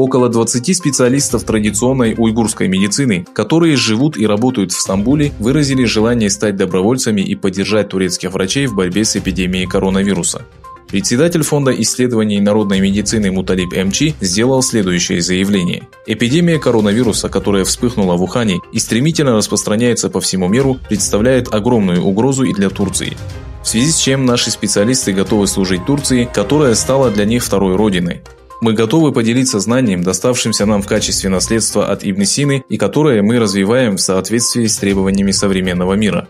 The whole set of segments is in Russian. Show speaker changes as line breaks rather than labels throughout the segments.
Около 20 специалистов традиционной уйгурской медицины, которые живут и работают в Стамбуле, выразили желание стать добровольцами и поддержать турецких врачей в борьбе с эпидемией коронавируса. Председатель Фонда исследований народной медицины Муталиб Эмчи сделал следующее заявление. Эпидемия коронавируса, которая вспыхнула в Ухане и стремительно распространяется по всему миру, представляет огромную угрозу и для Турции. В связи с чем наши специалисты готовы служить Турции, которая стала для них второй родиной. Мы готовы поделиться знанием, доставшимся нам в качестве наследства от Ибн Сины и которое мы развиваем в соответствии с требованиями современного мира.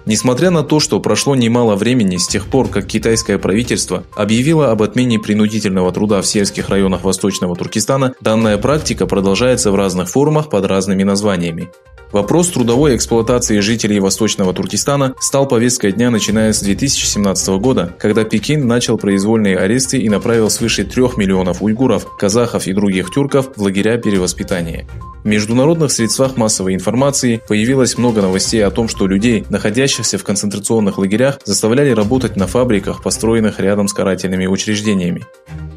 Несмотря на то, что прошло немало времени с тех пор, как китайское правительство объявило об отмене принудительного труда в сельских районах Восточного Туркестана, данная практика продолжается в разных формах под разными названиями. Вопрос трудовой эксплуатации жителей Восточного Туркестана стал повесткой дня, начиная с 2017 года, когда Пекин начал произвольные аресты и направил свыше 3 миллионов уйгуров, казахов и других тюрков в лагеря перевоспитания. В международных средствах массовой информации появилось много новостей о том, что людей, находящихся в концентрационных лагерях, заставляли работать на фабриках, построенных рядом с карательными учреждениями.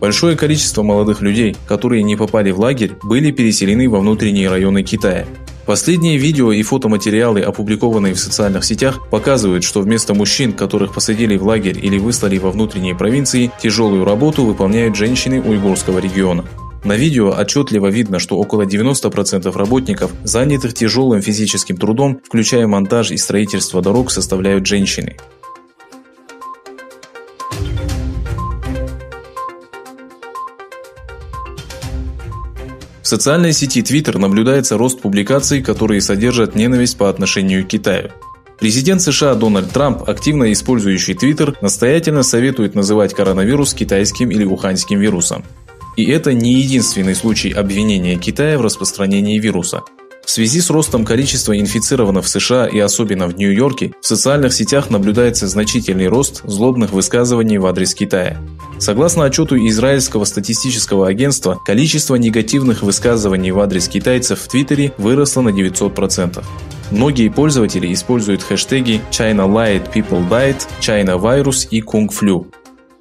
Большое количество молодых людей, которые не попали в лагерь, были переселены во внутренние районы Китая. Последние видео и фотоматериалы, опубликованные в социальных сетях, показывают, что вместо мужчин, которых посадили в лагерь или выслали во внутренние провинции, тяжелую работу выполняют женщины уйгурского региона. На видео отчетливо видно, что около 90% работников, занятых тяжелым физическим трудом, включая монтаж и строительство дорог, составляют женщины. В социальной сети Twitter наблюдается рост публикаций, которые содержат ненависть по отношению к Китаю. Президент США Дональд Трамп, активно использующий Twitter, настоятельно советует называть коронавирус китайским или уханьским вирусом. И это не единственный случай обвинения Китая в распространении вируса. В связи с ростом количества инфицированных в США и особенно в Нью-Йорке, в социальных сетях наблюдается значительный рост злобных высказываний в адрес Китая. Согласно отчету Израильского статистического агентства, количество негативных высказываний в адрес китайцев в Твиттере выросло на 900%. Многие пользователи используют хэштеги China Lied People Died, China Virus и Kung Flu.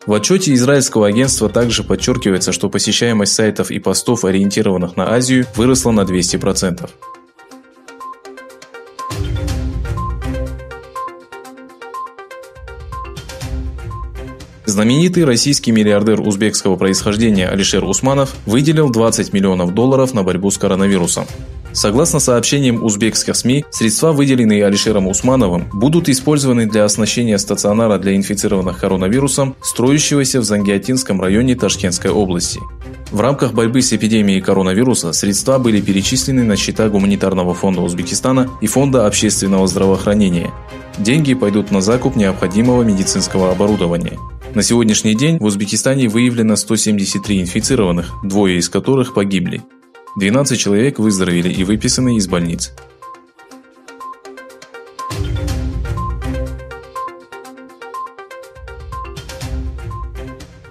В отчете израильского агентства также подчеркивается, что посещаемость сайтов и постов, ориентированных на Азию, выросла на 200%. Знаменитый российский миллиардер узбекского происхождения Алишер Усманов выделил $20 миллионов на борьбу с коронавирусом. Согласно сообщениям узбекских СМИ, средства, выделенные Алишером Усмановым, будут использованы для оснащения стационара для инфицированных коронавирусом, строящегося в Зангиатинском районе Ташкентской области. В рамках борьбы с эпидемией коронавируса средства были перечислены на счета Гуманитарного фонда Узбекистана и Фонда общественного здравоохранения. Деньги пойдут на закуп необходимого медицинского оборудования. На сегодняшний день в Узбекистане выявлено 173 инфицированных, 2 из которых погибли. 12 человек выздоровели и выписаны из больниц.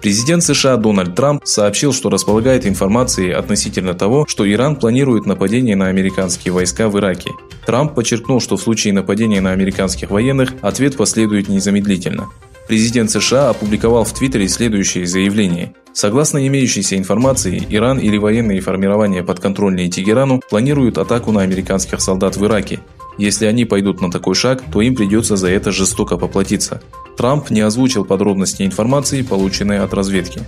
Президент США Дональд Трамп сообщил, что располагает информацией относительно того, что Иран планирует нападение на американские войска в Ираке. Трамп подчеркнул, что в случае нападения на американских военных ответ последует незамедлительно. Президент США опубликовал в Твиттере следующее заявление. Согласно имеющейся информации, Иран или военные формирования, подконтрольные Тегерану, планируют атаку на американских солдат в Ираке. Если они пойдут на такой шаг, то им придется за это жестоко поплатиться. Трамп не озвучил подробности информации, полученной от разведки.